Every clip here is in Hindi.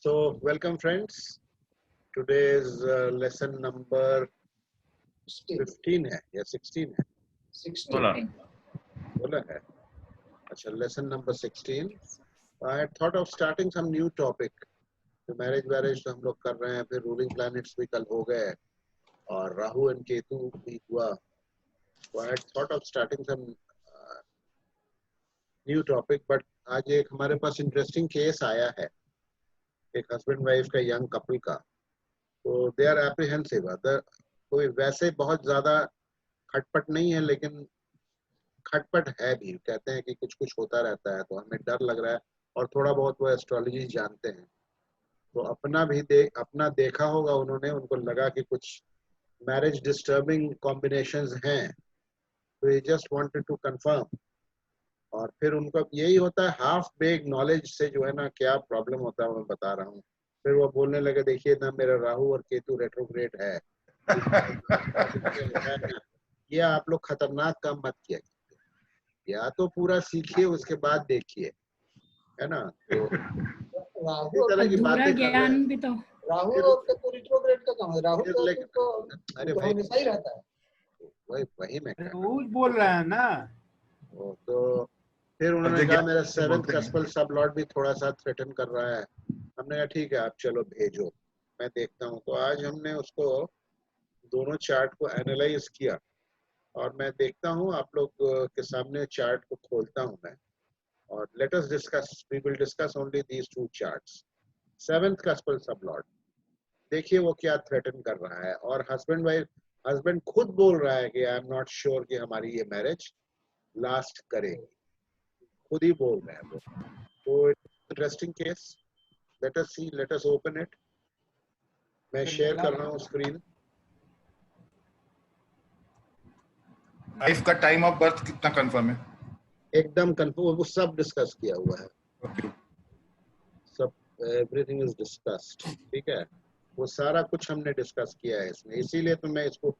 So, welcome friends. Today's lesson number 15 है या 16 है? 16 बोला है. अच्छा, lesson number 16. I had thought of starting some new topic. तो मैरिज तो हम लोग कर रहे हैं, फिर रूलिंग प्लैनेट्स भी कल हो गए और राहु एंड केतु भी हुआ. So I had thought of starting some new topic, but आज एक हमारे पास इंटरेस्टिंग केस आया है एक हस्बैंड वाइफ का, यंग कपल का. तो दे आर एप्रीहेंसिव. कोई वैसे बहुत ज्यादा खटपट नहीं है, लेकिन खटपट है भी. कहते हैं कि कुछ कुछ होता रहता है, तो हमें डर लग रहा है. और थोड़ा बहुत वो एस्ट्रोलॉजी जानते हैं, तो अपना देखा होगा उन्होंने. उनको लगा कि कुछ मैरिज डिस्टर्बिंग कॉम्बिनेशंस हैं, तो ये जस्ट वांटेड टू कंफर्म. और फिर उनका यही होता है, हाफ बेग नॉलेज से जो है ना क्या प्रॉब्लम होता है मैं बता रहा हूँ. फिर वो बोलने लगे, देखिए ना मेरा राहु और केतु रेट्रोग्रेड है. ये आप लोग खतरनाक काम मत किया, या तो पूरा सीखिए उसके बाद देखिए, है ना. तो इस तरह की बातें कर रहे हैं. भी तो राहु और केतु रिट्रोग्रेड का काम है. राहु तो अरे भाई, हमेशा ही रहता है. वही मैं कह रहा वो बोल रहे हैं ना. हूँ. तो फिर उन्होंने कहा मेरा 7th कस्पल सब लॉर्ड भी थोड़ा सा थ्रेटन कर रहा है. हमने कहा ठीक है, आप चलो भेजो, मैं देखता हूँ. तो आज हमने उसको दोनों चार्ट को एनालाइज किया और मैं देखता हूँ आप लोग के सामने चार्ट को खोलता हूँ मैं. और let us discuss, we will discuss only these two charts. 7th cuspal sub lord, देखिए वो क्या थ्रेटन कर रहा है. और हस्बैंड खुद बोल रहा है कि आई एम नॉट श्योर कि हमारी ये मैरिज लास्ट करेगी. खुद ही बोल रहे हैं वो. तो interesting case. Let us see, let us open it. मैं शेयर कर रहा हूँ स्क्रीन. वाइफ का टाइम ऑफ बर्थ कितना कंफर्म है? एकदम कंफर्म, वो सब डिस्कस किया हुआ है. सब एवरीथिंग इज डिस्कस्ड. ठीक है, वो सारा कुछ हमने डिस्कस किया है इसमें. इसीलिए तो मैं इसको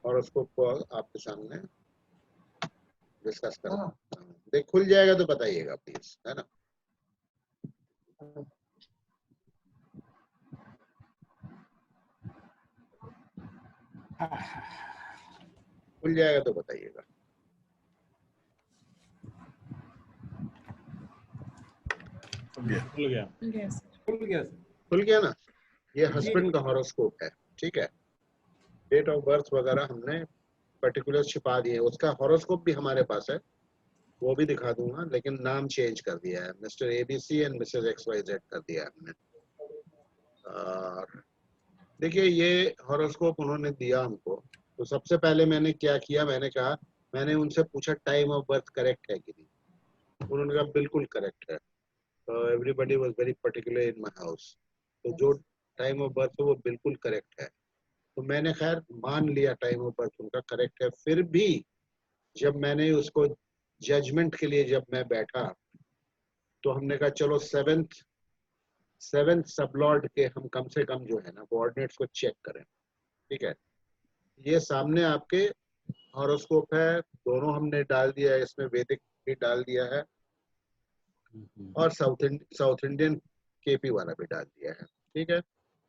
हॉरोस्कोप को आपके सामने डिस्कस कर रहा हूँ. देख खुल जाएगा तो बताइएगा प्लीज, है ना. खुल जाएगा तो बताइएगा. खुल गया ना. ये हस्बैंड का हॉरोस्कोप है. ठीक है, डेट ऑफ बर्थ वगैरह हमने पर्टिकुलर छिपा दिए. उसका हॉरोस्कोप भी हमारे पास है, वो भी दिखा दूंगा, लेकिन नाम चेंज कर दिया है. Mister ABC and Mrs XYZ कर दिया है हमने. और देखिए ये हॉरोस्कोप उन्होंने दिया हमको. तो सबसे पहले मैंने क्या किया, मैंने उनसे पूछा टाइम ऑफ बर्थ करेक्ट है कि नहीं. उन्होंने कहा बिल्कुल करेक्ट है. तो everybody was very particular in my house. तो जो टाइम ऑफ बर्थ है वो बिल्कुल करेक्ट है. तो मैंने खैर मान लिया टाइम ऑफ बर्थ उनका करेक्ट है. फिर भी जब मैंने उसको जजमेंट के लिए जब मैं बैठा, तो हमने कहा चलो सेवेंथ सबलॉर्ड के हम कम से कम जो है ना कोऑर्डिनेट्स को चेक करें. ठीक है, ये सामने आपके हॉरोस्कोप है. दोनों हमने डाल दिया है इसमें, वैदिक भी डाल दिया है और साउथ इंडियन केपी वाला भी डाल दिया है. ठीक है,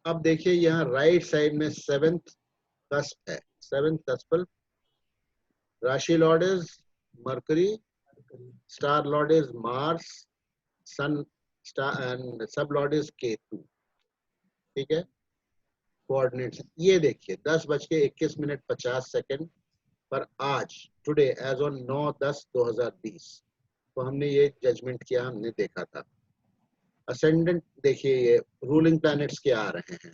अब देखिए यहाँ राइट साइड में 7th कस्प है. 7th cuspal. Rashi lord is Mercury, star lord is Mars, sun star and sub lord is Ketu. ठीक है, कोऑर्डिनेट्स ये देखिए 10:21:50 पर आज टुडे एज ऑन 9/10/2020. तो हमने ये जजमेंट किया, हमने देखा था. असेंडेंट देखिए, ये रूलिंग प्लैनेट्स क्या आ रहे हैं.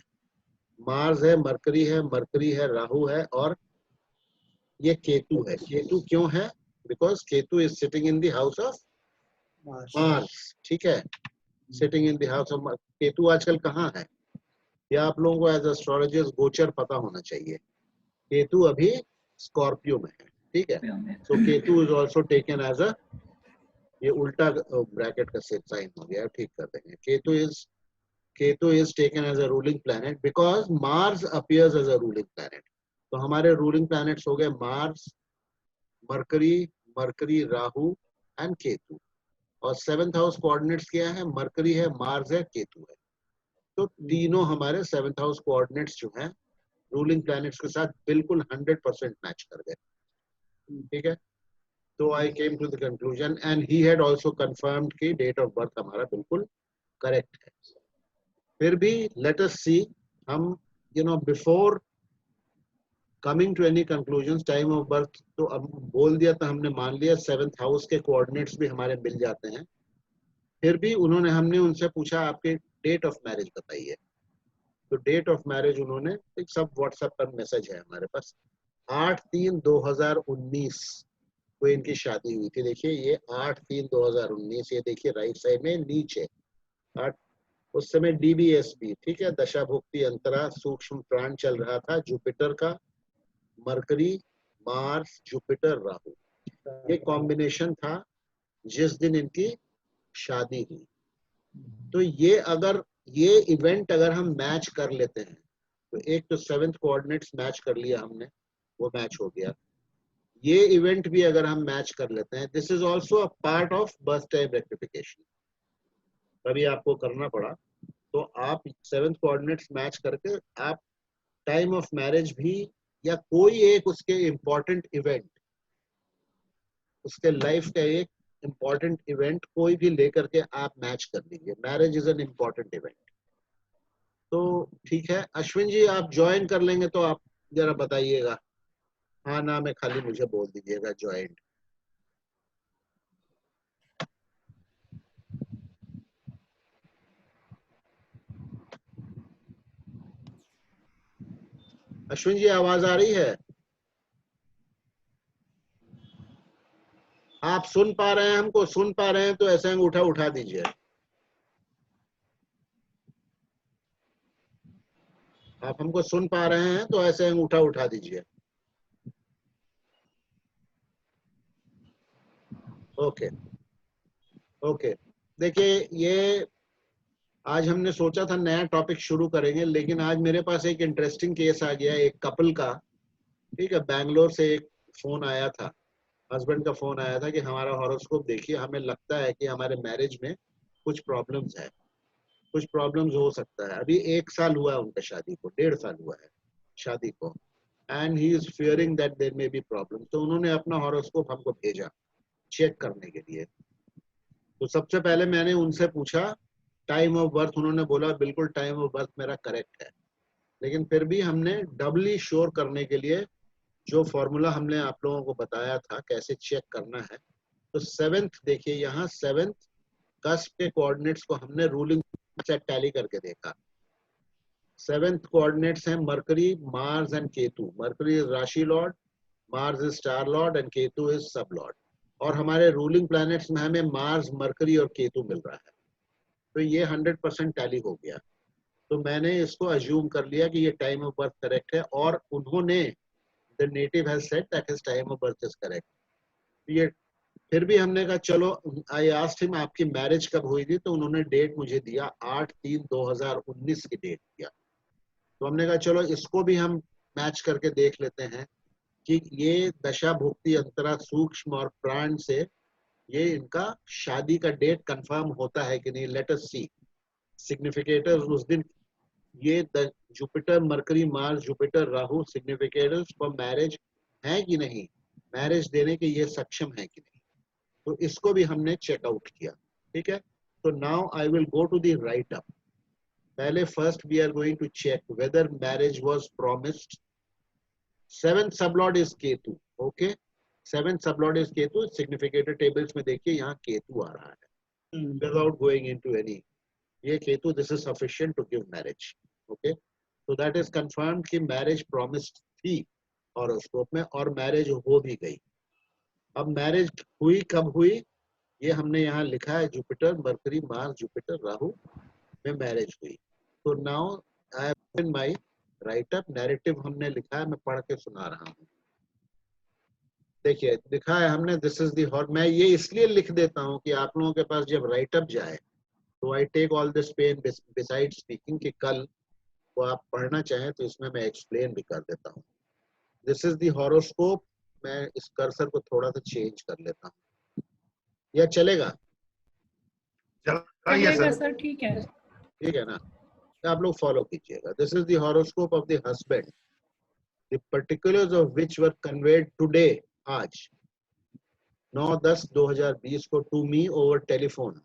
मार्स है, मरकरी है, राहु है और ये केतु है. केतु क्यों है? Because Ketu is sitting in the house of Mars. ठीक है, sitting in the house of. Ketu आजकल कहाँ है? या आप लोगों को एज एस्ट्रोलॉजर्स गोचर पता होना चाहिए. केतु अभी स्कॉर्पियो में है. ठीक है, so Ketu is also taken as a, ये उल्टा ब्रैकेट का साइन हो गया, ठीक कर देंगे. Ketu is taken as a ruling planet because Mars appears as a ruling planet. तो हमारे रूलिंग प्लैनेट्स हो गए Mars, Mercury, Rahu and Ketu. और 7th हाउस कोऑर्डिनेट्स क्या है, मरकरी है, मार्स है, केतु है। तो तीनों हमारे 7th हाउस कोऑर्डिनेट्स जो हैं रूलिंग प्लैनेट्स के साथ बिल्कुल 100% मैच कर गए। ठीक है, तो I came to the conclusion and he had also confirmed कि डेट ऑफ बर्थ हमारा बिल्कुल करेक्ट है। फिर भी लेट अस सी, हम before coming to any conclusion, time of birth तो अब बोल दिया था हमने, मान लिया 7th हाउस के कोऑर्डिनेट्स भी हमारे मिल जाते हैं। फिर भी हमने उनसे पूछा आपके डेट ऑफ मैरिज बताइए। तो डेट ऑफ मैरिज उन्होंने, एक सब व्हाट्सएप पर मैसेज है हमारे पास, 8/3/2019 को इनकी शादी हुई थी। देखिए ये 8/3/2019, ये देखिए राइट साइड में नीचे 8, उस समय DBSB, ठीक है, दशा भुक्ति अंतरा सूक्ष्म प्राण चल रहा था जुपिटर का, मरकरी, मार्स, जुपिटर, राहु, ये कॉम्बिनेशन था जिस दिन इनकी शादी हुई। तो ये इवेंट अगर हम मैच कर लेते हैं, तो एक तो 7th कोऑर्डिनेट्स मैच कर लिया हमने, वो मैच हो गया। ये इवेंट भी अगर हम मैच कर लेते हैं, this is also a part of birth time rectification, तभी आपको करना पड़ा। तो आप 7th कोऑर्डिनेट्स मैच करके आप टाइम ऑफ मैरिज भी, या कोई एक उसके इम्पोर्टेंट इवेंट, उसके लाइफ का एक इम्पोर्टेंट इवेंट कोई भी लेकर के आप मैच कर लीजिए। Marriage is an important event. तो ठीक है अश्विन जी, आप ज्वाइन कर लेंगे तो आप जरा बताइएगा, हाँ ना में खाली मुझे बोल दीजिएगा ज्वाइन। अश्विन जी आवाज आ रही है? आप सुन पा रहे हैं, हमको सुन पा रहे हैं तो ऐसे अंगूठा उठा दीजिए। आप हमको सुन पा रहे हैं तो ऐसे अंगूठा उठा दीजिए। ओके ओके, देखिए ये आज हमने सोचा था नया टॉपिक शुरू करेंगे, लेकिन आज मेरे पास एक इंटरेस्टिंग केस आ गया एक कपल का। ठीक है, बैंगलोर से एक फोन आया था, हस्बैंड का फोन आया था कि हमारा हॉरोस्कोप देखिए, हमें लगता है कि हमारे मैरिज में कुछ प्रॉब्लम्स है, कुछ प्रॉब्लम्स हो सकता है। अभी 1 साल हुआ है उनका शादी को, 1.5 साल हुआ है शादी को, and he is fearing that there may be problem. तो उन्होंने अपना हॉरोस्कोप हमको भेजा चेक करने के लिए। तो सबसे पहले मैंने उनसे पूछा टाइम ऑफ बर्थ, उन्होंने बोला बिल्कुल टाइम ऑफ बर्थ मेरा करेक्ट है। लेकिन फिर भी हमने डबली श्योर करने के लिए जो फॉर्मूला हमने आप लोगों को बताया था कैसे चेक करना है, तो 7th देखिए यहाँ 7th कस्प के कोऑर्डिनेट्स को हमने रूलिंग से टैली करके देखा। 7th कोऑर्डिनेट्स हैं Mercury, Mars and Ketu. Mercury is rashi lord, Mars is star lord and Ketu is sub lord. और हमारे रूलिंग प्लैनेट्स में हमें मार्स, मरकरी और केतु मिल रहा है। तो ये 100% टैली हो गया। तो मैंने इसको अज्यूम कर लिया कि ये टाइम ऑफ बर्थ करेक्ट है, और उन्होंने the native has said that his time of birth is correct. ये फिर भी हमने कहा चलो, आई आस्क्ड हिम आपकी मैरिज कब हुई थी, तो उन्होंने डेट मुझे दिया 8/3/2019 की डेट दिया। तो हमने कहा चलो इसको भी हम मैच करके देख लेते हैं कि ये दशा भुक्ति अंतरा सूक्ष्म और प्राण से ये इनका शादी का डेट कंफर्म होता है कि नहीं। लेट अस सी सिग्निफिकेटर्स उस दिन, ये Jupiter, Mercury, Mars, Jupiter, Rahu significators for marriage है कि नहीं, मैरिज देने के ये सक्षम है कि नहीं। तो इसको भी हमने चेकआउट किया। ठीक है, तो now I will go to the write up. पहले first we are going to check whether marriage was promised. 7th sublord is Ketu. Okay, 7th sublord is Ketu. Significator tables में देखिए यहाँ केतु आ रहा है विदाउट गोइंग इनटू एनी, ये Ketu, this is sufficient to give marriage. Okay, तो दैट इज कंफर्म्ड कि मैरिज प्रॉमिस्ड थी हॉरोस्कोप में, और मैरिज हो भी गई। अब मैरिज हुई कब हुई, ये हमने यहाँ लिखा है, Jupiter, Mercury, Mars, Jupiter, Rahu में मैरिज हुई। तो now I have in my right up narrative हमने लिखा है, मैं पढ़ के सुना रहा हूँ। देखिए लिखा है हमने, दिस इज दी हॉट। मैं ये इसलिए लिख देता हूँ कि आप लोगों के पास जब राइट अप जाए तो I take all this pain beside speaking, कि कल को आप पढ़ना चाहें तो इसमें मैं एक्सप्लेन भी कर देता हूँ। This is the horoscope. मैं इस कर्सर को थोड़ा सा चेंज कर लेता हूँ, या चलेगा? चलेगा सर, ठीक है। ठीक है ना, आप लोग फॉलो कीजिएगा। This is the horoscope of the husband, the particulars of which were conveyed today, आज 9/10/2020 को to me over telephone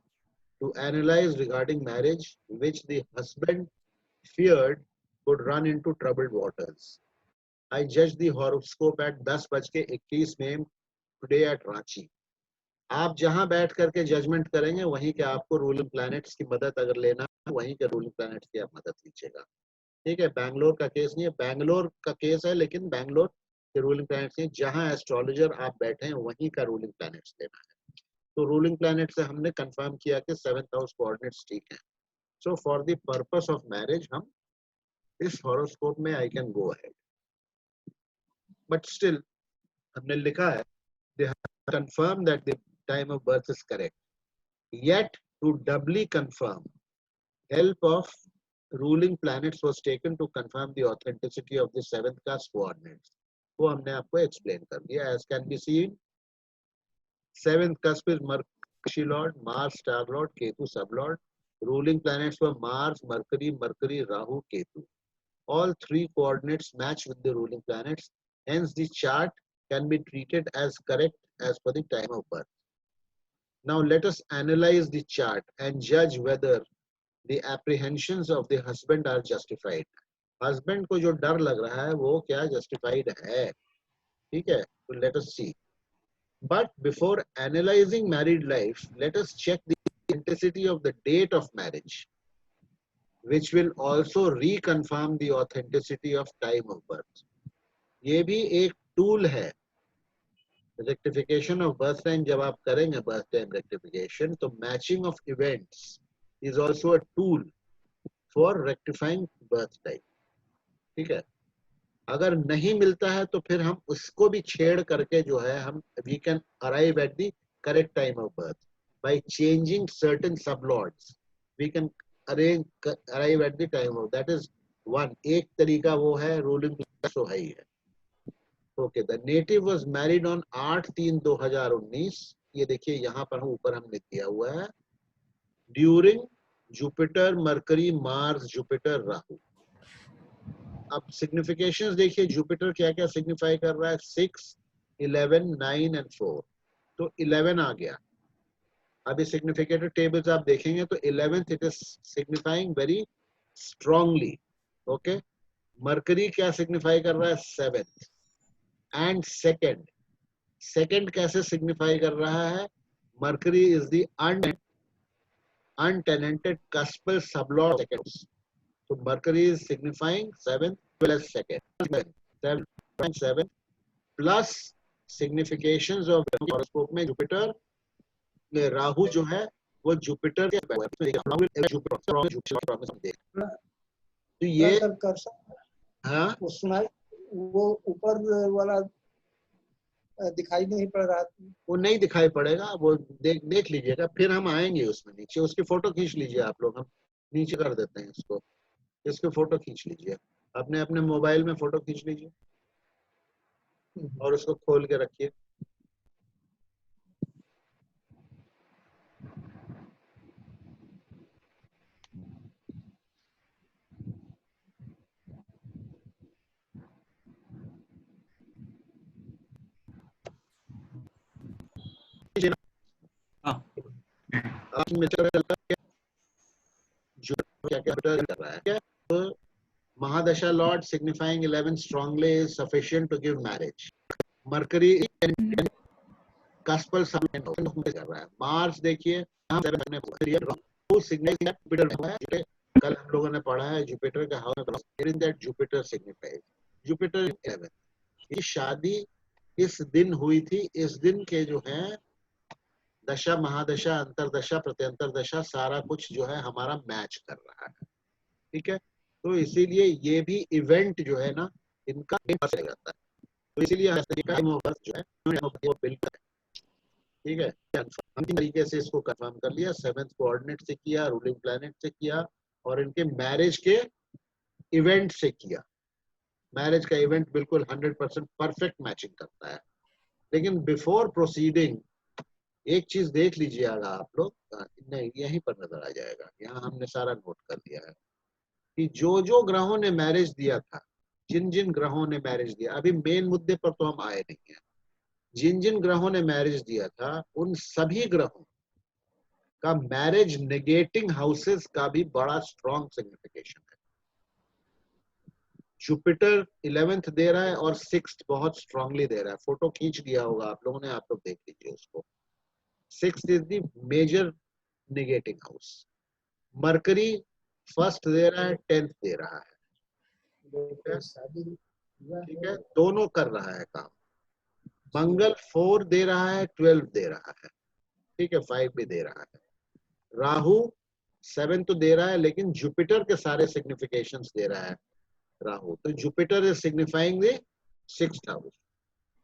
to analyze regarding marriage which the husband feared would run into troubled waters. I judged the horoscope at 10:21 PM today at Ranchi. आप जहां बैठ करके जजमेंट करेंगे वहीं के आपको रूलिंग प्लैनेट्स की मदद अगर लेना है वहीं के रूलिंग प्लैनेट्स की आप मदद लीजिएगा। ठीक है, बैंगलोर का केस नहीं है, बैंगलोर का केस है लेकिन बैंगलोर के रूलिंग प्लैनेट्स नहीं, जहां एस्ट्रोलॉजर आप बैठे हैं वहीं का रूलिंग प्लैनेट्स लेना है। तो रूलिंग प्लैनेट से हमने कंफर्म किया कि 7th हाउस कोऑर्डिनेट्स ठीक हैं। So for the purpose of marriage हम इस हॉरोस्कोप में I can go ahead, but still हमने लिखा है they have confirmed that the time of birth is correct. Yet to doubly confirm, help of ruling planets was taken to confirm the authenticity of the 7th class coordinates. वो हमने आपको एक्सप्लेन कर दिया। As can be seen, 7th cusp is Mercury Lord, Mars Star Lord, Ketu Sublord. Ruling planets were Mars, Mercury, Rahu, Ketu. All three coordinates match with the ruling planets. Hence, the chart can be treated as correct as per the time of birth. Now, let us analyze the chart and judge whether the apprehensions of the husband are justified. Husband को जो डर लग रहा है वो क्या justified है? ठीक है? So let us see. But before analyzing married life, let us check the authenticity of the date of marriage, which will also reconfirm the authenticity of time of birth. ये भी एक टूल है। रेक्टिफिकेशन ऑफ बर्थ टाइम जब आप करेंगे, बर्थ टाइम रेक्टिफिकेशन, तो matching of events is also a tool for rectifying birth time. ठीक है, अगर नहीं मिलता है तो फिर हम उसको भी छेड़ करके जो है हम we can arrive at the correct time of birth by changing certain sublords, we can arrive at the time of, that is one. एक तरीका वो है, रूलिंग तो है ही है। Okay, the native was married on 8/3/2019। ये देखिए यहाँ पर ऊपर हमने दिया हुआ है, during Jupiter Mercury Mars Jupiter Rahu. अब सिग्निफिकेशंस देखिए, जुपिटर क्या क्या सिग्निफाई कर रहा है, 6, 11, 9 एंड 4। तो 11 आ गया। अभी सिग्निफिकेटर टेबल्स आप देखेंगे तो 11th it is signifying very strongly. Okay, mercury क्या सिग्निफाई कर रहा है, 7th एंड सेकंड कैसे सिग्निफाई कर रहा है, mercury is the untenanted cuspal sublord seconds. So Mercury is signifying 7th plus 2nd, 7 plus significations of horoscope में जुपिटर में राहु जो है वो जुपिटर के तो ये हाँ वो सुनाई, वो ऊपर वाला दिखाई नहीं पड़ रहा, वो नहीं दिखाई पड़ेगा, वो देख लीजिएगा, फिर हम आएंगे उसमें नीचे। उसकी फोटो खींच लीजिए आप लोग, हम नीचे कर देते हैं इसको, इसकी फोटो खींच लीजिए, अपने अपने मोबाइल में फोटो खींच लीजिए और उसको खोल के रखिए। Mahadasha Lord signifying 11 strongly is sufficient to give marriage. Mercury cuspal sublime कर रहा है। Mars देखिए कल हम लोगों ने पढ़ा है जुपिटर का house, in that Jupiter signifies Jupiter 11। ये शादी इस दिन हुई थी, इस दिन के जो है दशा महादशा अंतरदशा प्रत्यंतर दशा सारा कुछ जो है हमारा मैच कर रहा है। ठीक है, तो इसीलिए ये भी इवेंट जो है ना इनका जाता है, तो इसीलिए जो है वो बिल्कुल है। ठीक है, हम तरीके से इसको कंफर्म कर लिया, 7th कोऑर्डिनेट से किया, रूलिंग प्लैनेट से किया और इनके मैरिज के इवेंट से किया। मैरिज का इवेंट बिल्कुल 100% परफेक्ट मैचिंग करता है। लेकिन बिफोर प्रोसीडिंग एक चीज देख लीजिएगा आप लोग, नहीं यहीं पर नजर आ जाएगा, यहाँ हमने सारा नोट कर दिया है कि जो जो ग्रहों ने मैरिज दिया था, जिन जिन ग्रहों ने मैरिज दिया, अभी मेन मुद्दे पर तो हम आए नहीं हैं, जिन जिन ग्रहों ने मैरिज दिया था उन सभी ग्रहों का मैरिज नेगेटिंग हाउसेस का भी बड़ा स्ट्रॉन्ग सिग्निफिकेशन है। जुपिटर 11th दे रहा है और 6th बहुत स्ट्रांगली दे रहा है, फोटो खींच दिया होगा आप लोगों ने, आप लोग देख लीजिए उसको। 6th is the major negating house. Mercury 1st दे रहा है, 10th दे रहा है, ठीक है, दोनों कर रहा है काम। मंगल 4 दे रहा है, 12 दे रहा है, ठीक है, 5 भी दे रहा है। राहु 7 तो दे रहा है, लेकिन जुपिटर के सारे सिग्निफिकेशंस दे रहा है राहु, तो Jupiter is signifying the 6th house.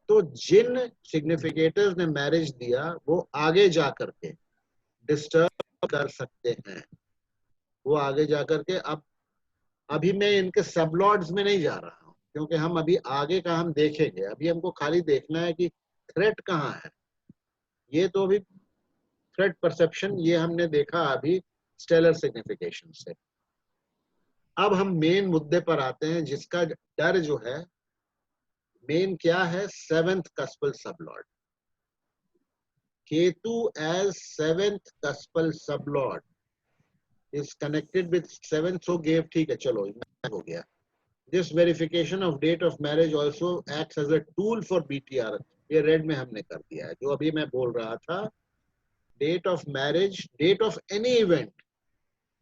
तो जिन सिग्निफिकेटर्स ने मैरिज दिया वो आगे जाकर के डिस्टर्ब कर सकते हैं, वो आगे जाकर के, अब अभी मैं इनके सबलॉर्ड्स में नहीं जा रहा हूं क्योंकि हम अभी आगे का हम देखेंगे, अभी हमको खाली देखना है कि थ्रेट कहाँ है। ये तो अभी थ्रेट परसेप्शन ये हमने देखा अभी स्टेलर सिग्निफिकेशन से। अब हम मेन मुद्दे पर आते हैं, जिसका डर जो है मेन क्या है, 7th cuspal sublord. Ketu as 7th cuspal sublord is connected with 7th, so gave, ठीक है, चलो हो गया। This verification of date of marriage also acts as a tool for BTR, ये रेड में हमने कर दिया है। जो अभी मैं बोल रहा था, date of marriage, date of any event,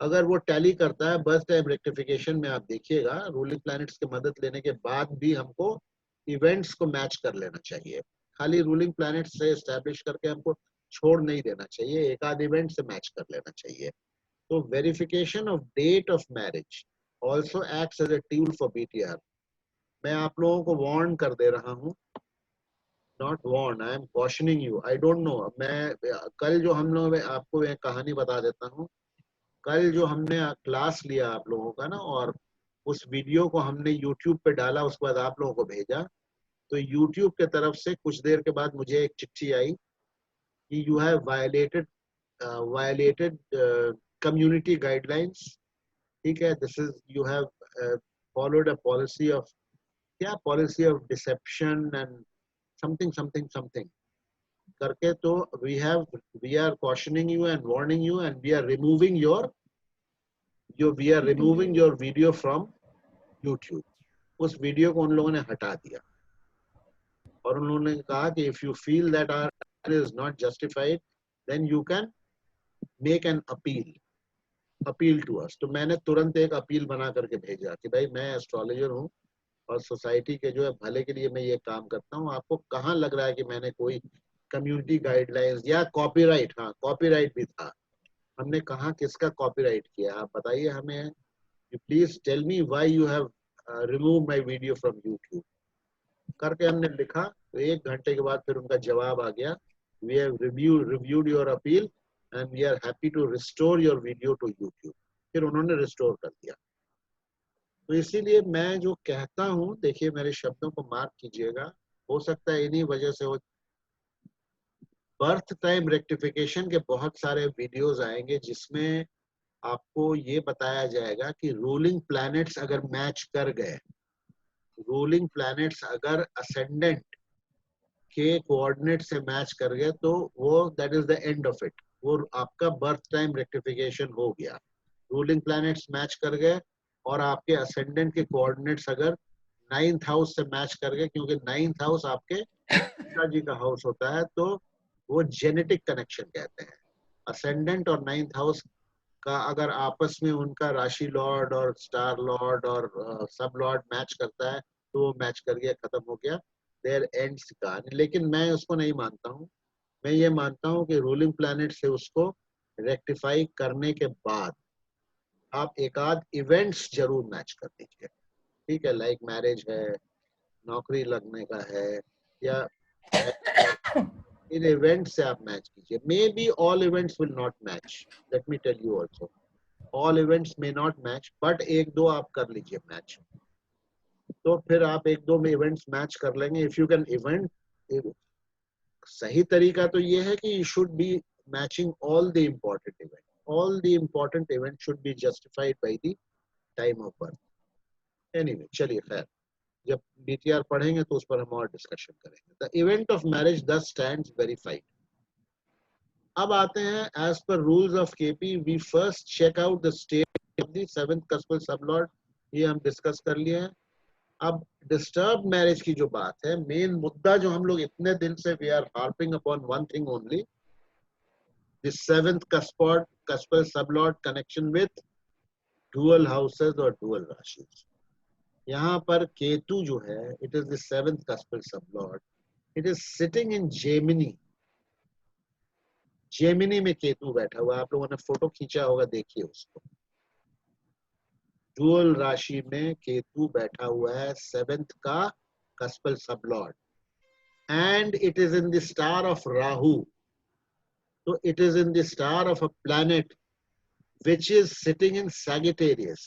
अगर वो टैली करता है बर्थ टाइम रेक्टिफिकेशन में, आप देखिएगा रूलिंग प्लैनेट्स की मदद लेने के बाद भी हमको इवेंट्स को मैच कर लेना चाहिए, खाली रूलिंग प्लैनेट्स से एस्टैब्लिश करके हमको छोड़ नहीं देना चाहिए, एक आध इवेंट से मैच कर लेना चाहिए। तो verification of date of marriage also acts as a tool for BTR. मैं आप लोगों को वार्न कर दे रहा हूँ, not warn, I am cautioning you, I don't know. मैं कल जो हम लोग, आपको एक कहानी बता देता हूँ, कल जो हमने क्लास लिया आप लोगों का ना, और उस वीडियो को हमने यूट्यूब पे डाला, उसके बाद आप लोगों को भेजा, तो यूट्यूब के तरफ से कुछ देर के बाद मुझे एक चिट्ठी आई कि you have violated community guidelines, ठीक है, this is you have followed a policy of, क्या policy of deception and something करके, तो we are cautioning you and warning you and we are removing your video from YouTube। उस वीडियो को उन लोगों ने हटा दिया और उन्होंने कहा कि if you feel that our is not justified then you can make an appeal to us। तो मैंने तुरंत एक अपील बना करके भेजा कि भाई मैं एस्ट्रोलॉजर हूँ और सोसाइटी के जो है भले के लिए मैं ये काम करता हूँ, आपको कहाँ लग रहा है कि मैंने कोई कम्युनिटी गाइडलाइंस या कॉपीराइट, हाँ कॉपीराइट भी था, हमने कहाँ किसका कॉपीराइट किया, आप बताइए हमें, you please tell me why you have remove my video from YouTube करके हमने लिखा। तो 1 घंटे के बाद फिर उनका जवाब आ गया, we have reviewed your appeal and we are happy to restore your video to YouTube। फिर उन्होंने रिस्टोर कर दिया। तो इसीलिए मैं जो कहता हूँ, देखिए मेरे शब्दों को मार्क कीजिएगा, हो सकता है इन्हीं वजह से हो, बर्थ टाइम रेक्टिफिकेशन के बहुत सारे वीडियोस आएंगे जिसमें आपको ये बताया जाएगा कि रूलिंग प्लैनेट्स अगर मैच कर गए, रूलिंग प्लैनेट्स अगर असेंडेंट के कोऑर्डिनेट से मैच कर गए, तो वो that is the end of it, वो आपका बर्थ टाइम रेक्टिफिकेशन हो गया। रूलिंग प्लैनेट्स मैच कर गए और आपके असेंडेंट के कोऑर्डिनेट्स अगर 9th हाउस से मैच कर गए, क्योंकि 9th हाउस आपके पिताजी का हाउस होता है, तो वो जेनेटिक कनेक्शन कहते हैं। असेंडेंट और 9th हाउस का अगर आपस में उनका राशि लॉर्ड और स्टार लॉर्ड और सब लॉर्ड मैच करता है, तो वो मैच कर गया, खत्म हो गया, देयर एंड्स कहानी। लेकिन मैं उसको नहीं मानता हूँ, मैं ये मानता हूँ कि रूलिंग प्लैनेट से उसको रेक्टिफाई करने के बाद आप एक आध इवेंट्स जरूर मैच कर दीजिए, ठीक है, लाइक मैरिज है, नौकरी लगने का है, या इन इवेंट से आप मैच कीजिए। May be all events will not match, let me tell you also, all events may not match, but 1-2 आप कर लीजिए मैच, तो फिर आप 1-2 में इवेंट्स मैच कर लेंगे। इफ यू कैन सही तरीका तो ये है कि you should be matching all the important event, all the important event should be justified by the time of birth. Anyway चलिए खैर, जब BTR पढ़ेंगे तो उस पर हम और डिस्कशन करेंगे। The event of marriage thus stands verified. अब आते हैं as per rules of KP we first check out the state of the seventh cuspal sublord, ये हम डिस्कस कर लिए हैं। अब डिस्टर्ब मैरिज की जो बात है, मेन मुद्दा जो हम लोग इतने दिन से we are harping upon one thing only, the seventh cuspal sublord connection with dual houses और डुअल राशिज। यहाँ पर केतु जो है, it is the seventh cuspal sublord, it is sitting in Gemini. Gemini में केतु बैठा हुआ, आप लोगों ने फोटो खींचा होगा, देखिए उसको। डुअल राशि में केतु बैठा हुआ है, सेवेंथ का cuspal sublord, and it is in the star of Rahu. So it is in the star of a planet which is sitting in Sagittarius,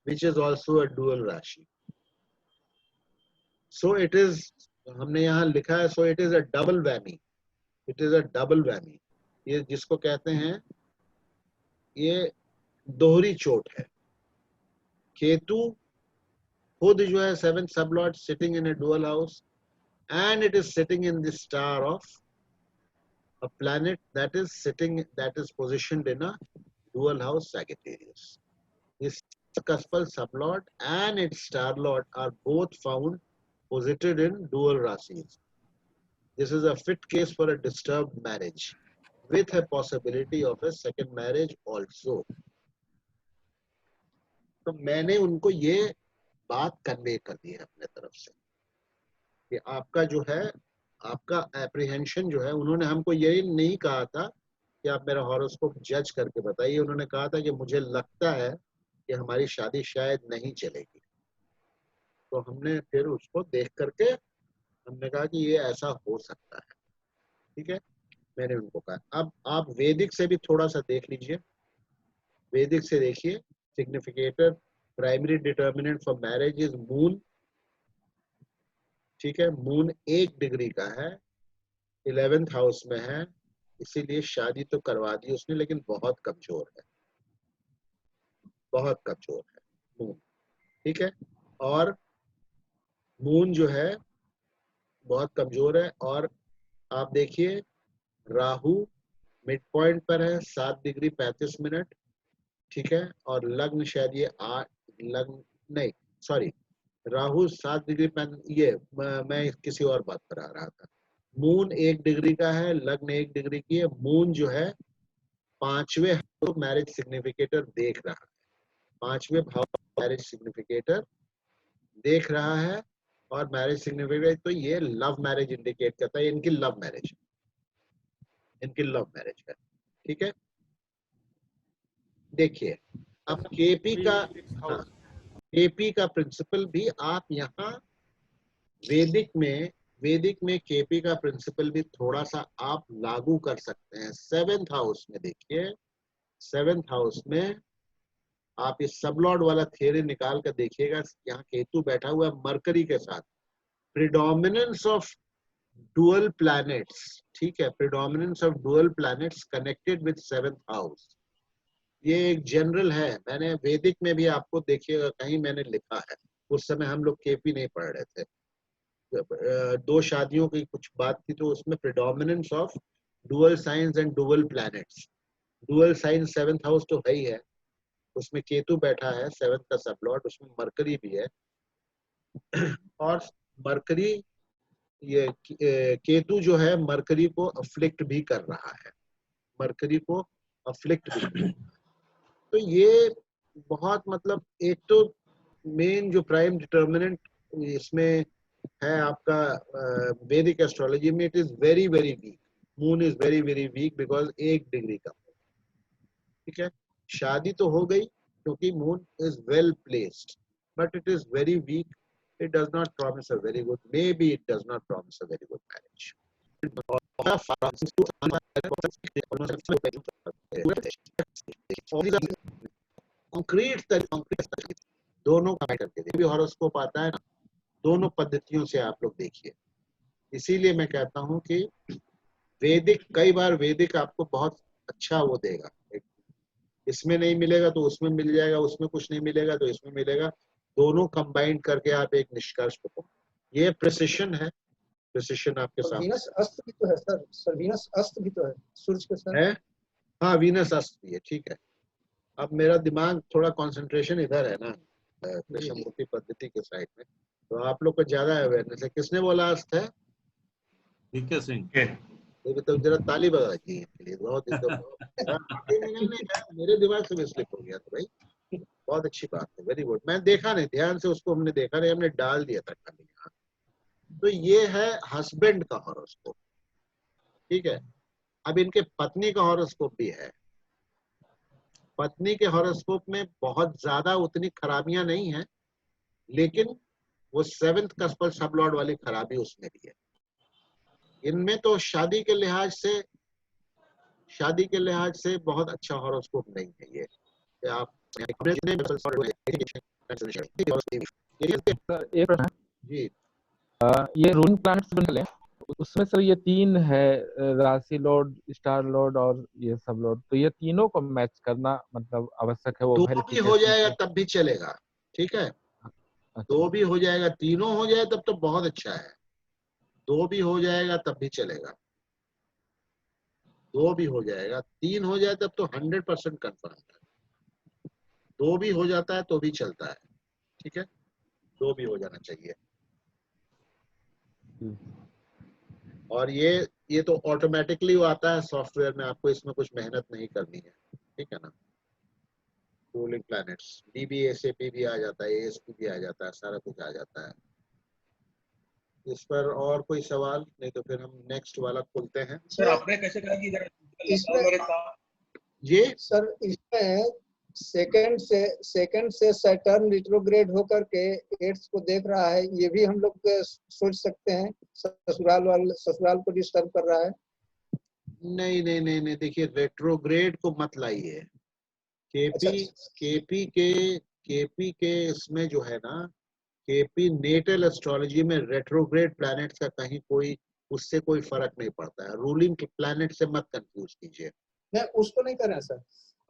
which is also a dual राशि। So it is, हमने यहाँ लिखा है, so it is a double whammy, it is a double whammy। ये जिसको कहते हैं, ये दोहरी चोट है। केतु खुद जो है seventh sublord sitting in a dual house, and it is sitting in the star of a planet that is sitting, that is positioned in a dual house Sagittarius. This cuspal sublord and its star lord are both found posited in dual rasis. This is a fit case for a disturbed marriage with a possibility of a second marriage also. तो मैंने उनको ये बात कन्वे कर दी है अपने तरफ से कि आपका जो है, आपका एप्रीहेंशन जो है, उन्होंने हमको यही नहीं कहा था कि आप मेरा हॉरोस्कोप जज करके बताइए। उन्होंने कहा था कि मुझे लगता है कि हमारी शादी शायद नहीं चलेगी। तो हमने फिर उसको देख करके हमने कहा कि ये ऐसा हो सकता है, ठीक है। मैंने उनको कहा अब आप वैदिक से भी थोड़ा सा देख लीजिए। वैदिक से देखिए, significator primary determinant for marriage is moon, ठीक है। मून 1 डिग्री का है, 11th हाउस में है, इसीलिए शादी तो करवा दी उसने, लेकिन बहुत कमजोर है, बहुत कमजोर है मून, ठीक है। और मून जो है बहुत कमजोर है। और आप देखिए राहु मिड पॉइंट पर है, 7 डिग्री 35 मिनट, ठीक है। और लग्न शायद ये 8 लग्न नहीं, सॉरी, राहु 7 डिग्री, ये मैं किसी और बात पर आ रहा था। मून 1 डिग्री का है, लग्न 1 डिग्री की है। मून जो है 5वें भाव मैरिज सिग्निफिकेटर देख रहा है, 5वें भाव मैरिज सिग्निफिकेटर देख रहा है। और मैरिज सिग्निफिकेटर तो ये लव मैरिज इंडिकेट करता है, इनकी लव मैरिज, इनकी लव मैरिज है, ठीक है। देखिए अब केपी का, हाँ, केपी का प्रिंसिपल भी आप यहाँ वैदिक में केपी का प्रिंसिपल भी थोड़ा सा आप लागू कर सकते हैं। 7th हाउस में देखिए, 7th हाउस में आप इस सबलॉर्ड वाला थियरी निकाल कर देखिएगा। यहाँ केतु बैठा हुआ है मरकरी के साथ, प्रिडोमिनेंस ऑफ डुअल प्लैनेट्स, ठीक है, predominance of dual planets connected with 7th house. ये एक जनरल है, मैंने वैदिक में भी आपको देखिएगा कहीं मैंने लिखा है, उस समय हम लोग केपी नहीं पढ़ रहे थे, 2 शादियों की कुछ बात थी, तो उसमें predominance of dual science and dual planets, dual science 7th house तो है ही है, उसमें केतु बैठा है 7th का सबलॉर्ड, उसमें मरकरी भी है। और मरकरी, ये केतु जो है मरकरी को अफ्लिक्ट भी कर रहा है, मरकरी को अफ्लिक्ट भी। तो ये बहुत, मतलब एक तो मेन जो प्राइम डिटर्मिनेंट इसमें है आपका वैदिक एस्ट्रोलॉजी में, it is very very weak, moon is very very weak because 1 degree का, ठीक है। शादी तो हो गई क्योंकि moon is well placed, but it is very weak, it does not promise a very good, maybe it does not promise a very good marriage. concrete दोनों का करके देखिए, हॉरोस्कोप आता है ना, दोनों पद्धतियों से आप लोग देखिए। इसीलिए मैं कहता हूं कि वैदिक, कई बार वैदिक आपको बहुत अच्छा वो देगा, इसमें नहीं मिलेगा तो उसमें मिल जाएगा, उसमें कुछ नहीं मिलेगा तो इसमें मिलेगा, दोनों कंबाइंड करके आप एक निष्कर्ष को, ये प्रिसिशन है, प्रिसिशन आपके सामने। वीनस अस्त भी तो है सर, वीनस अस्त भी तो है सूरज के साथ है। हाँ वीनस अस्त भी है, ठीक है। अब मेरा दिमाग थोड़ा कंसंट्रेशन इधर है ना कृष्णमूर्ति पद्धति के साइड में, तो आप लोग को ज्यादा अवेयरनेस है। किसने बोला अस्त है? DK सिंह। तो जरा ताली बजाइए इनके लिए, बहुत मेरे दिमाग से स्लिप हो गया था भाई, बहुत अच्छी बात है, वेरी गुड। मैं देखा नहीं ध्यान से उसको, हमने देखा नहीं, हमने डाल दिया था खाली यहाँ। तो ये है हस्बैंड का हॉरोस्कोप, ठीक है। अब इनके पत्नी का हॉरोस्कोप भी है। पत्नी के हॉरोस्कोप में बहुत ज्यादा उतनी खराबियां नहीं है, लेकिन वो 7th कस्पल सबलॉर्ड वाली खराबी उसमें भी है। इनमें तो शादी के लिहाज से बहुत अच्छा हॉरोस्कोप नहीं है ये। आप एक प्रश्न है जी, ये रूलिंग प्लैनेट्स बने उसमें सर ये 3 है, राशि लॉर्ड, स्टार लॉर्ड और ये सब लॉर्ड, तो ये तीनों को मैच करना मतलब आवश्यक है। वो दो भी हो जाएगा तब भी चलेगा, ठीक है। दो भी हो जाएगा, तीनों हो जाए तब तो बहुत अच्छा है, दो भी हो जाएगा तब भी चलेगा, दो भी हो जाएगा, 3 हो जाए तब तो 100% कंफर्म है, दो भी हो जाता है तो भी चलता है, ठीक है, दो भी हो जाना चाहिए। और ये तो ऑटोमेटिकली वो आता है सॉफ्टवेयर में, आपको इसमें कुछ मेहनत नहीं करनी है, ठीक है ना। रूलिंग प्लैनेट्स BBACP भी आ जाता है, ASP भी आ जाता है, सारा कुछ आ जाता है। इस पर और कोई सवाल नहीं तो फिर हम नेक्स्ट वाला खोलते हैं। सर आपने कैसे कहा कि ये सर इसमें सेकंड से सैटर्न रिट्रोग्रेड होकर के 8th को देख रहा है, ये भी हम लोग सोच सकते हैं ससुराल को डिस्टर्ब कर रहा है। नहीं नहीं नहीं नहीं, देखिए रेट्रोग्रेड को मत लाइए। केपी के इसमें जो है ना, केपी नेटल एस्ट्रोलॉजी में रेट्रोग्रेड प्लैनेट्स का कहीं कोई उससे कोई फर्क नहीं पड़ता है। रूलिंग प्लैनेट से मत कंफ्यूज कीजिए। नहीं उसको नहीं कर रहे हैं सर,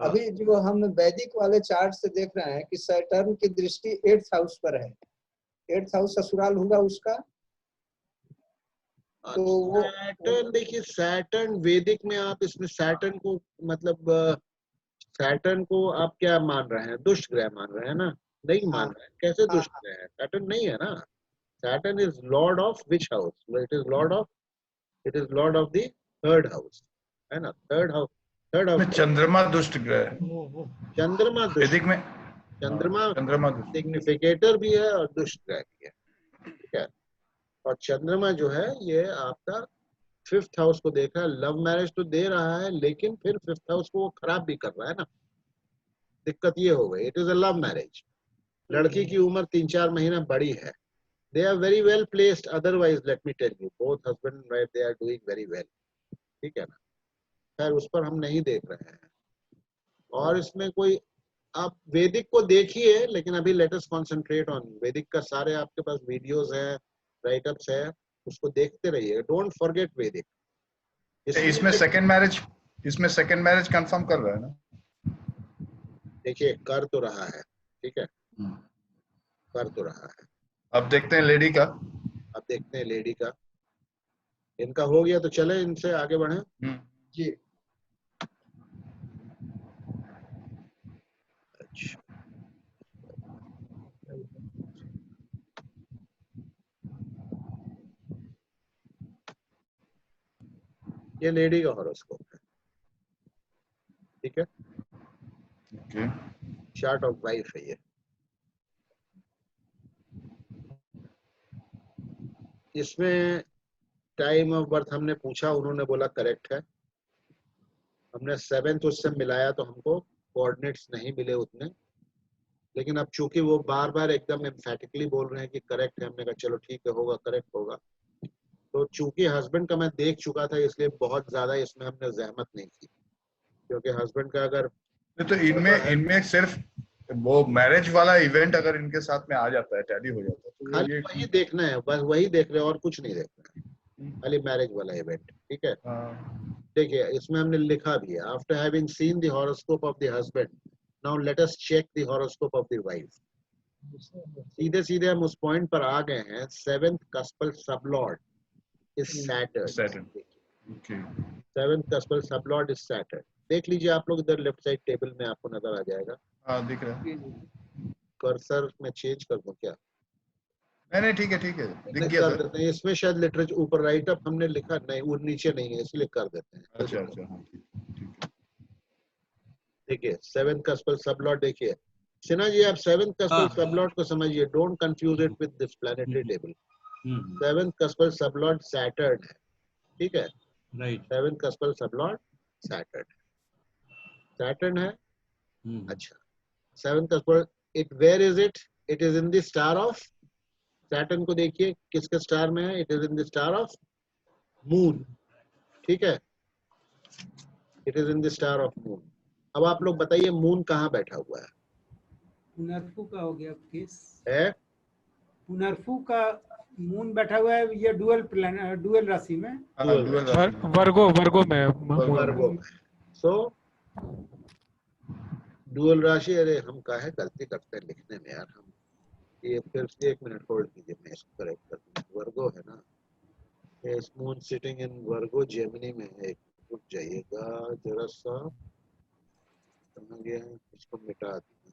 अभी जो हम वैदिक वाले चार्ट से देख रहे हैं कि सैटर्न की दृष्टि 8th हाउस पर है, 8th हाउस ससुराल होगा उसका। तो वो सैटर्न, देखिए सैटर्न वैदिक में आप इसमें सैटर्न को मतलब सैटर्न को आप क्या मान रहे हैं? दुष्ट ग्रह मान रहे हैं ना? नहीं मान रहे हैं, कैसे दुष्ट ग्रह है? सैटर्न नहीं है ना। Saturn is Lord of which house? It is Lord of the 3rd house, है ना। थर्ड हाउस चंद्रमा दुष्ट ग्रह है। चंद्रमा वैदिक में चंद्रमा सिग्निफिकेटर भी है और दुष्ट ग्रह भी है, ठीक है। और चंद्रमा जो है ये आपका 5th हाउस को देख रहा है। लव मैरिज तो दे रहा है, लेकिन फिर 5th हाउस को वो खराब भी कर रहा है ना। दिक्कत ये हो गई, it is a love marriage. लड़की की उम्र 3-4 महीना बड़ी है। They are very well placed, otherwise let me tell you both husband and wife they are doing very well, ठीक है ना। खैर उस पर हम नहीं देख रहे हैं। और इसमें कोई आप वैदिक को देखिए, लेकिन अभी लेट अस कंसंट्रेट ऑन वैदिक का। सारे आपके पास वीडियोस है, राइटअप्स है, उसको देखते रहिए। डोंट फॉरगेट वैदिक। इसमें सेकंड मैरिज कंफर्म कर रहा है ना? देखिए कर तो रहा है, ठीक है, कर तो रहा है। अब देखते हैं लेडी का। अब देखते हैं लेडी का। इनका हो गया तो चले इनसे आगे बढ़े जी। अच्छा, ये लेडी का हॉरोस्कोप है, ठीक है। चार्ट ऑफ वाइफ है ये। इसमें टाइम ऑफ बर्थ हमने पूछा, उन्होंने बोला करेक्ट है। हमने 7th उससे मिलाया तो हमको कोऑर्डिनेट्स नहीं मिले उतने, लेकिन अब चूंकि वो बार बार एकदम एम्फेटिकली बोल रहे हैं कि करेक्ट है, हमने कहा चलो ठीक है, होगा, करेक्ट होगा। तो चूंकि हस्बैंड का मैं देख चुका था, इसलिए बहुत ज्यादा इसमें हमने जहमत नहीं की, क्योंकि हस्बैंड का अगर तो इनमें सिर्फ वो मैरिज वाला इवेंट अगर इनके साथ में आ जाता है, टैली हो जाता है, तो खाली वही देखना है, बस वही देख रहे हैं और कुछ नहीं देख रहे हैं। खाली मैरिज वाला इवेंट, ठीक है। हाँ, देखिए इसमें हमने लिखा भी है, after having seen the horoscope of the husband, now let us check the horoscope of the wife. सीधे सीधे हम उस पॉइंट पर आ गए हैं। Seventh cuspal sublord is Saturn. Saturn. Okay. Seventh cuspal sublord is Saturn. देख लीजिए आप लोग इधर लेफ्ट साइड टेबल में आपको नजर आ जाएगा। हाँ, दिख रहा है। कर्सर में चेंज कर दूं क्या? नहीं, ठीक है, दिख गया कर सर। देते हैं। इसमें शायद लिटरेचर ऊपर राइट अप हमने लिखा नहीं, वो नीचे नहीं है, इसलिए कर देते हैं। अच्छा, हाँ, ठीक है। देखिए सेवेंथ कस्पल सबलॉर्ड, देखिए सिन्हा जी आप सेवेंथ कस्पल हाँ। सबलॉर्ड को समझिए, don't confuse it with this planetary table. Seventh cuspal sublord Saturn है, ठीक है। Right. Seventh cuspal sublord Saturn है। अच्छा, seventh cuspal, it where is it? It is in the star of Saturn को देखिए किसके स्टार में है, it is in the star of moon, ठीक है। It is in the star of moon. अब आप लोग बताइए मून कहाँ बैठा हुआ है? पुनर्फू का हो गया केस है पुनर्फू का मून बैठा हुआ है, ये डुअल राशि में। हाँ, dual राशि में। वर्गो में वर्गो में। सो डुअल राशि, अरे हम काहे गलती करते हैं लिखने में यार। हम ये फिर से 1 मिनट होल्ड कीजिए, मैं इसको करेक्ट कर दूं। वर्गो है ना, इस moon sitting in Virgo Gemini में है। रुक जाइएगा जरा सा, समझ गया, इसको मिटा दीजिए।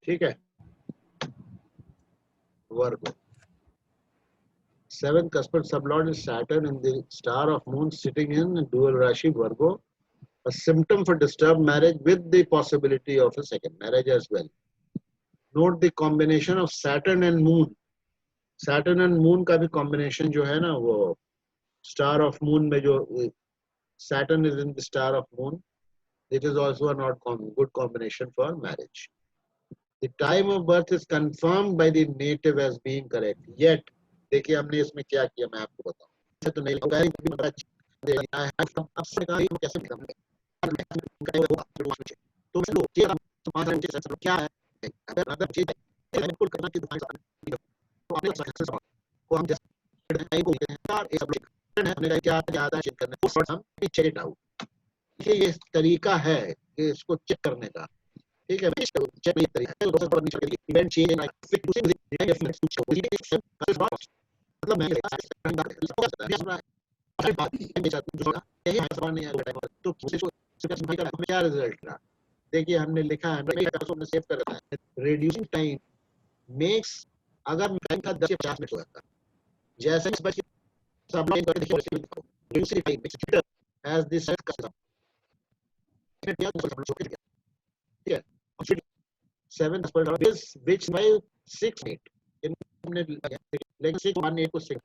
ठीक है, Virgo. Seventh cuspid sublord is Saturn in the star of moon sitting in dual Rashi Virgo, a symptom for disturbed marriage with the possibility of a second marriage as well. Note the combination of Saturn and Moon. Saturn and Moon का भी combination जो है ना, वो star of moon में जो Saturn is in the star of moon, it is also a not good combination for marriage. The time of birth is confirmed by the native as being correct. Yet, देखिए हमने इसमें क्या किया मैं आपको बताऊं। तो नहीं तो क्या है, अगर चीज बिल्कुल करना की तो अपने सक्सेस को हम जैसे को हमने क्या ज्यादा चेक करने को हम चेक इट आउट। ये तरीका है कि इसको चेक करने का, ठीक है। चेक ये तरीका है, event change like fit to see मतलब मैं तो क्या रिजल्ट रहा। देखिए हमने लिखा है, सेव कर रखा है, रिड्यूसिंग टाइम मेक्स, अगर टाइम का 10 से 50 मिनट होता जैसे इस बच्चे सब लाइन करके देखिए, reducing time makes fitter as this set का ठीक है। 7 is which by 6 8 हमने लेकिन 6 1 8 को 6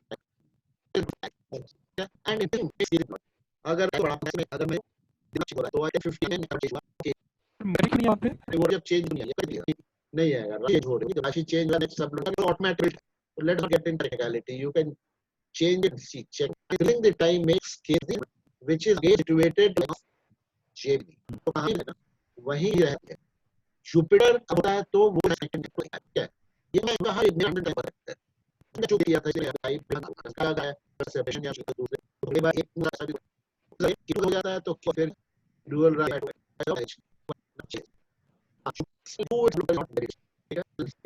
एंड इट अगर थोड़ा में अगर मैं दिमाग बोला तो 15 में चेंज हुआ मेरिक नहीं आते वो जब चेंज नहीं आएगा चेंज हो रही है, राशि चेंज होने सब लोग automatic. Let's not get in technicality, you can change it, see check filling the time makes case which is situated in Gemini, तो कहां है ना वही रहती है। जुपिटर अब होता है तो वो सेकंड को है, ये मैं कहा मेरा अंडर टाइप है मैंने जो किया था इसलिए टाइप का गया परसेप्शन या दूसरे थोड़ी बार एक रास्ता भी हो जाता है तो फिर डुअल राइट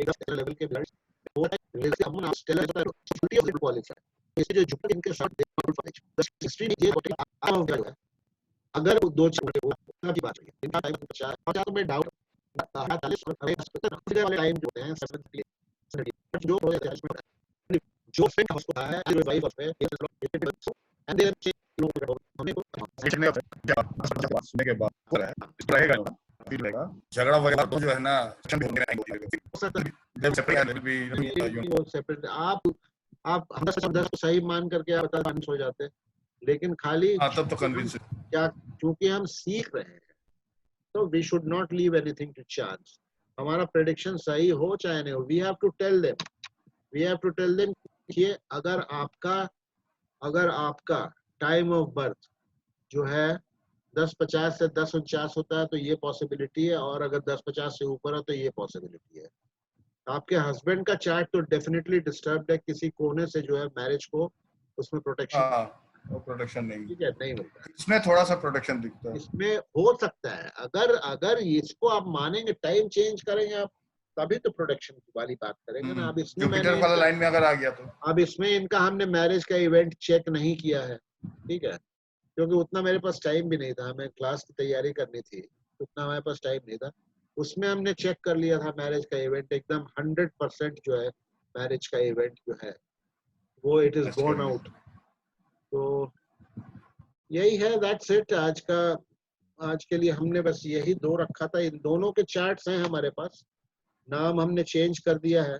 एक लेवल के ब्लड वो है हम स्टेलर क्वालिफाई इससे जो जुपिटर इनके साथ हिस्ट्री में ये होता है। अगर दो छोटे वो की बात है इनका टाइम 50 तो मैं डाउट वाले टाइम जो हैं 70 जो हो जाता है जो फ्रेंड उसको है रिवाइव ऑफ है एंड देयर हमें को सुनने के बाद रहेगा फील रहेगा झगड़ा वगैरह तो जो है ना जब सेपरेट भी वो सेपरेट आप 10 सही मान करके आप कन्विंस हो जाते हैं, लेकिन खाली हाँ तब तो कन्विंस क्या, क्योंकि हम सीख रहे हैं तो we should not leave anything to chance. हमारा प्रेडिक्शन सही हो चाहे नहीं हो, we have to tell them कि अगर आपका टाइम ऑफ बर्थ जो है 10:50 से 10:49 होता है तो ये पॉसिबिलिटी है, और अगर 10:50 से ऊपर है तो ये पॉसिबिलिटी है। आपके हस्बैंड का चार्ट तो डेफिनेटली डिस्टर्ब्ड है, किसी कोने से जो है मैरिज को उसमें प्रोटेक्शन प्रोटेक्शन नहीं, ठीक है, नहीं मिलता है। इसमें थोड़ा सा प्रोटेक्शन दिखता है, इसमें हो सकता है अगर इसको आप मानेंगे, टाइम चेंज करेंगे आप, तभी तो प्रोटेक्शन वाली बात करेंगे ना। अब इसमें जुपिटर वाला लाइन में अगर आ गया तो अब इसमें इनका हमने मैरिज का इवेंट चेक नहीं किया है, ठीक है, क्योंकि उतना मेरे पास टाइम भी नहीं था, हमें क्लास की तैयारी करनी थी, उतना हमारे पास टाइम नहीं था। उसमें हमने चेक कर लिया था मैरिज का इवेंट, एकदम 100% जो है मैरिज का इवेंट जो है वो इट इज बोर्न आउट। तो यही है, दैट्स इट। आज के लिए हमने बस यही 2 रखा था। इन दोनों के चार्ट्स हैं हमारे पास, नाम हमने चेंज कर दिया है,